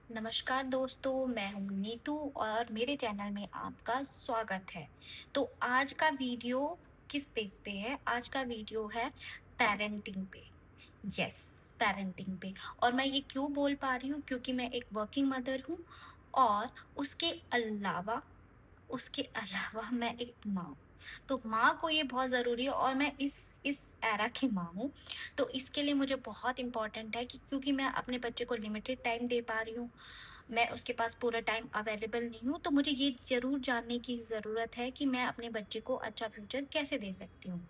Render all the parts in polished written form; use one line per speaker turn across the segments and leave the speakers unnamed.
नमस्कार दोस्तों, मैं हूँ नीतू और मेरे चैनल में आपका स्वागत है। तो आज का वीडियो किस बेस पे है? आज का वीडियो है पेरेंटिंग पे। यस, पेरेंटिंग पे। और मैं ये क्यों बोल पा रही हूँ? क्योंकि मैं एक वर्किंग मदर हूँ और उसके अलावा उसके अलावा मैं एक माँ हूँ। तो माँ को ये बहुत ज़रूरी है और मैं इस एरा की माँ हूँ। तो इसके लिए मुझे बहुत इम्पोर्टेंट है कि क्योंकि मैं अपने बच्चे को लिमिटेड टाइम दे पा रही हूँ, मैं उसके पास पूरा टाइम अवेलेबल नहीं हूँ, तो मुझे ये ज़रूर जानने की ज़रूरत है कि मैं अपने बच्चे को अच्छा फ्यूचर कैसे दे सकती हूँ।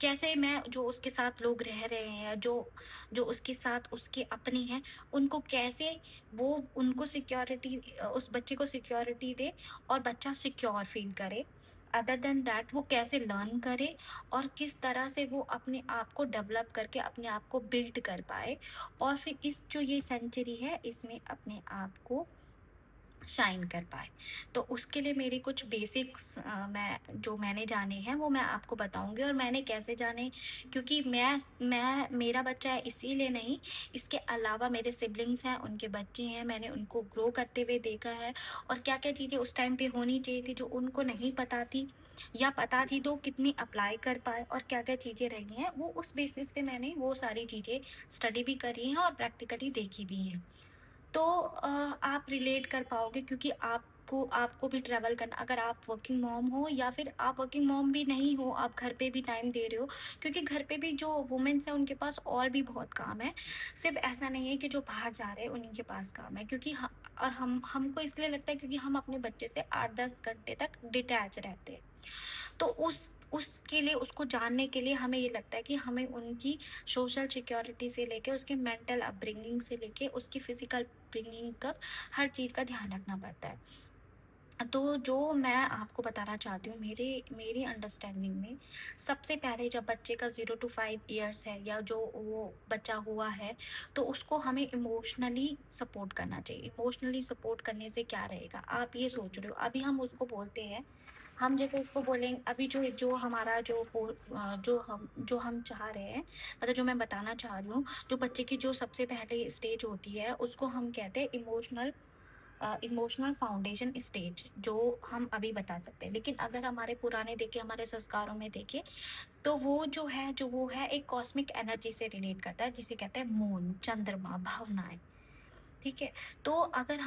कैसे मैं जो उसके साथ लोग रह रहे हैं, जो जो उसके साथ उसके अपने हैं, उनको कैसे वो उनको सिक्योरिटी उस बच्चे को सिक्योरिटी दे और बच्चा सिक्योर फ़ील करे। अदर देन दैट वो कैसे लर्न करे और किस तरह से वो अपने आप को डेवलप करके अपने आप को बिल्ड कर पाए और फिर इस जो ये सेंचुरी है, इसमें अपने आप को शाइन कर पाए। तो उसके लिए मेरी कुछ बेसिक्स मैंने जाने हैं वो मैं आपको बताऊँगी और मैंने कैसे जाने, क्योंकि मैं मेरा बच्चा है इसीलिए नहीं, इसके अलावा मेरे सिबलिंग्स हैं, उनके बच्चे हैं, मैंने उनको ग्रो करते हुए देखा है और क्या-क्या चीज़ें उस टाइम पे होनी चाहिए थी जो उनको नहीं पता थी या पता थी तो कितनी अप्लाई कर पाए और क्या-क्या चीज़ें रही हैं, वो उस बेसिस पे मैंने वो सारी चीज़ें स्टडी भी करी हैं और प्रैक्टिकली देखी भी हैं। तो आप रिलेट कर पाओगे क्योंकि आपको आपको भी ट्रैवल करना, अगर आप वर्किंग मॉम हो या फिर आप वर्किंग मॉम भी नहीं हो, आप घर पे भी टाइम दे रहे हो, क्योंकि घर पे भी जो वुमेन्स हैं उनके पास और भी बहुत काम है। सिर्फ़ ऐसा नहीं है कि जो बाहर जा रहे हैं उन्हीं के पास काम है, क्योंकि ह और हमको इसलिए लगता है क्योंकि हम अपने बच्चे से 8-10 घंटे तक डिटैच रहते हैं। तो उसके लिए उसको जानने के लिए हमें ये लगता है कि हमें उनकी सोशल सिक्योरिटी से लेके उसके मेंटल अपब्रिंगिंग से लेके उसकी फिजिकल अपब्रिंगिंग तक हर चीज़ का ध्यान रखना पड़ता है। तो जो मैं आपको बताना चाहती हूँ, मेरे मेरी अंडरस्टैंडिंग में सबसे पहले जब बच्चे का 0 टू 5 इयर्स है या जो वो बच्चा हुआ है, तो उसको हमें इमोशनली सपोर्ट करना चाहिए। इमोशनली सपोर्ट करने से क्या रहेगा? आप ये सोच रहे हो, अभी हम उसको बोलते हैं, हम जैसे उसको बोलेंगे अभी जो जो हमारा जो हम चाह रहे हैं, मतलब जो मैं बताना चाह रही हूँ, जो बच्चे की जो सबसे पहले स्टेज होती है, उसको हम कहते हैं इमोशनल फाउंडेशन स्टेज, जो हम अभी बता सकते हैं। लेकिन अगर हमारे पुराने देखें, हमारे संस्कारों में देखें, तो वो है एक कॉस्मिक एनर्जी से रिलेट करता है, जिसे कहते हैं मून, चंद्रमा, भावनाएँ, ठीक है? तो अगर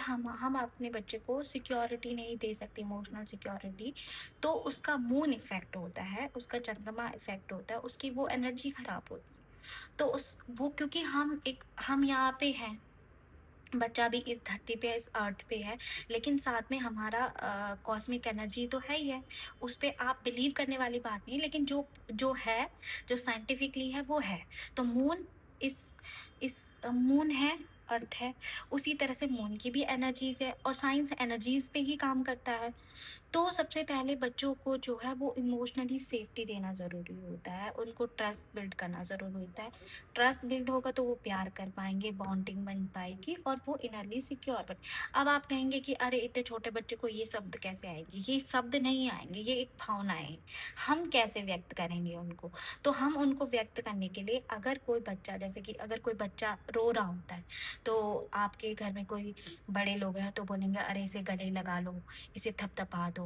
हम अपने बच्चे को सिक्योरिटी नहीं दे सकते, इमोशनल सिक्योरिटी, तो उसका मून इफ़ेक्ट होता है, उसका चंद्रमा इफ़ेक्ट होता है, उसकी वो एनर्जी खराब होती है। तो उस वो क्योंकि हम यहाँ पे हैं, बच्चा भी इस धरती पे, इस अर्थ पे है, लेकिन साथ में हमारा कॉस्मिक एनर्जी तो है ही है। उस पे आप बिलीव करने वाली बात नहीं है, लेकिन जो है, जो साइंटिफिकली है, वो है। तो इस मून है, अर्थ है, उसी तरह से मून की भी एनर्जीज़ है और साइंस एनर्जीज़ पे ही काम करता है। तो सबसे पहले बच्चों को जो है वो इमोशनली सेफ्टी देना ज़रूरी होता है, उनको ट्रस्ट बिल्ड करना ज़रूरी होता है। ट्रस्ट बिल्ड होगा तो वो प्यार कर पाएँगे, बॉन्डिंग बन पाएगी और वो इनरली सिक्योर बन। अब आप कहेंगे कि अरे! इतने छोटे बच्चे को ये शब्द कैसे आएँगे? ये शब्द नहीं आएँगे, ये एक भावनाएँ हैं। हम कैसे व्यक्त करेंगे उनको? तो हम उनको व्यक्त करने के लिए, अगर कोई बच्चा, जैसे कि अगर कोई बच्चा रो रहा होता है, तो आपके घर में कोई बड़े लोग हैं तो बोलेंगे, "अरे! इसे गले लगा लो, इसे थपथपा दो।"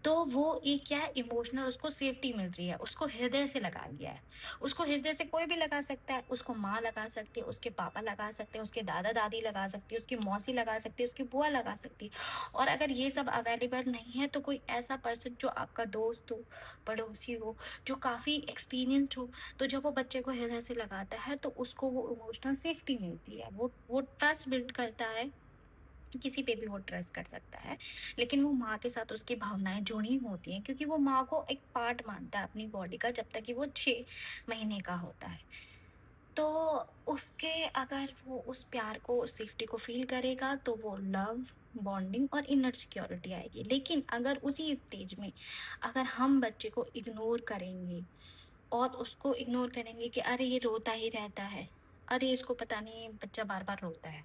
तो वो एक क्या है, इमोशनल उसको सेफ्टी मिल रही है, उसको हृदय से लगा लिया है। उसको हृदय से कोई भी लगा सकता है, उसको माँ लगा सकती है, उसके पापा लगा सकते हैं, उसके दादा-दादी लगा सकती है, उसकी मौसी लगा सकती है, उसकी बुआ लगा सकती है। और अगर ये सब अवेलेबल नहीं है तो कोई ऐसा पर्सन जो आपका दोस्त हो, पड़ोसी हो, जो काफ़ी एक्सपीरियंस्ड हो, तो जब वो बच्चे को हृदय से लगाता है तो उसको वो इमोशनल सेफ्टी मिलती है। वो ट्रस्ट बिल्ड करता है, किसी पे भी वो ट्रस्ट कर सकता है। लेकिन वो माँ के साथ उसकी भावनाएँ जुड़ी होती हैं, क्योंकि वो माँ को एक पार्ट मानता है अपनी बॉडी का जब तक कि वो 6 महीने का होता है। तो उसके अगर वो उस प्यार को, उस सेफ्टी को फ़ील करेगा तो वो लव, बॉन्डिंग और इनर सिक्योरिटी आएगी। लेकिन अगर उसी स्टेज में अगर हम बच्चे को इग्नोर करेंगे और उसको इग्नोर करेंगे कि अरे ये रोता ही रहता है, अरे इसको पता नहीं बच्चा बार-बार रोता है।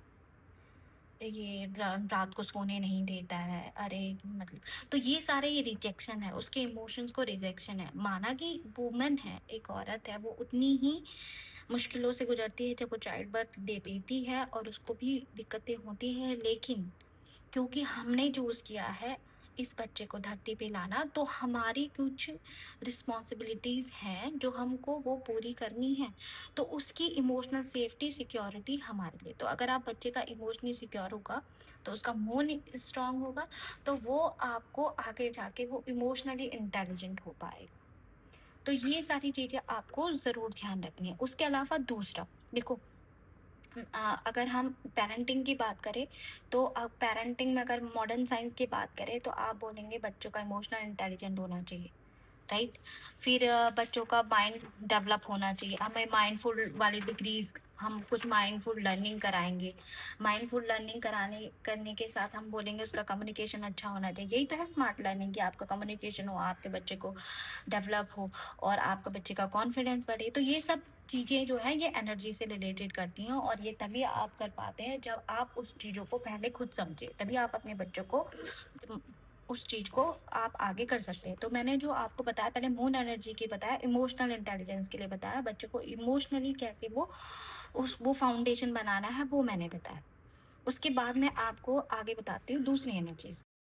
ये रात को सोने नहीं देता है, अरे मतलब, तो ये रिजेक्शन है, उसके इमोशंस को रिजेक्शन है। माना कि वुमन है, एक औरत है, वो उतनी ही मुश्किलों से गुजरती है जब वो चाइल्ड बर्थ ले लेती है और उसको भी दिक्कतें होती हैं, लेकिन क्योंकि हमने चूज़ किया है इस बच्चे को धरती पे लाना, तो हमारी कुछ रिस्पॉन्सिबिलिटीज़ हैं जो हमको वो पूरी करनी है। तो उसकी इमोशनल सेफ्टी, सिक्योरिटी हमारे लिए। तो अगर आप बच्चे का इमोशनली सिक्योर होगा, तो उसका मूड स्ट्रॉन्ग होगा, तो वो आपको आगे जाके वो इमोशनली इंटेलिजेंट हो पाएगा। तो ये सारी चीज़ें आपको ज़रूर ध्यान रखनी है। उसके अलावा दूसरा, देखो, अगर हम पेरेंटिंग की बात करें, तो पेरेंटिंग में अगर मॉडर्न साइंस की बात करें, तो आप बोलेंगे बच्चों का इमोशनल इंटेलिजेंट होना चाहिए, राइट? फिर बच्चों का माइंड डेवलप होना चाहिए। हमें माइंडफुल वाली डिग्रीज, हम कुछ माइंडफुल लर्निंग कराएंगे। माइंडफुल लर्निंग कराने करने के साथ हम बोलेंगे उसका कम्युनिकेशन अच्छा होना चाहिए। यही तो है स्मार्ट लर्निंग, कि आपका कम्युनिकेशन हो, आपके बच्चे को डेवलप हो और आपका बच्चे का कॉन्फिडेंस बढ़े। तो ये सब चीज़ें जो है ये एनर्जी से रिलेटेड करती हैं, और ये तभी आप कर पाते हैं जब आप उस चीज़ों को पहले खुद समझे, तभी आप अपने बच्चों को उस चीज़ को आप आगे कर सकते हैं। तो मैंने जो आपको बताया, पहले मून एनर्जी की बताया, इमोशनल इंटेलिजेंस के लिए बताया, बच्चों को इमोशनली कैसे वो फाउंडेशन बनाना है, वो मैंने बताया। उसके बाद मैं आपको आगे बताती हूँ दूसरी एनर्जीज़।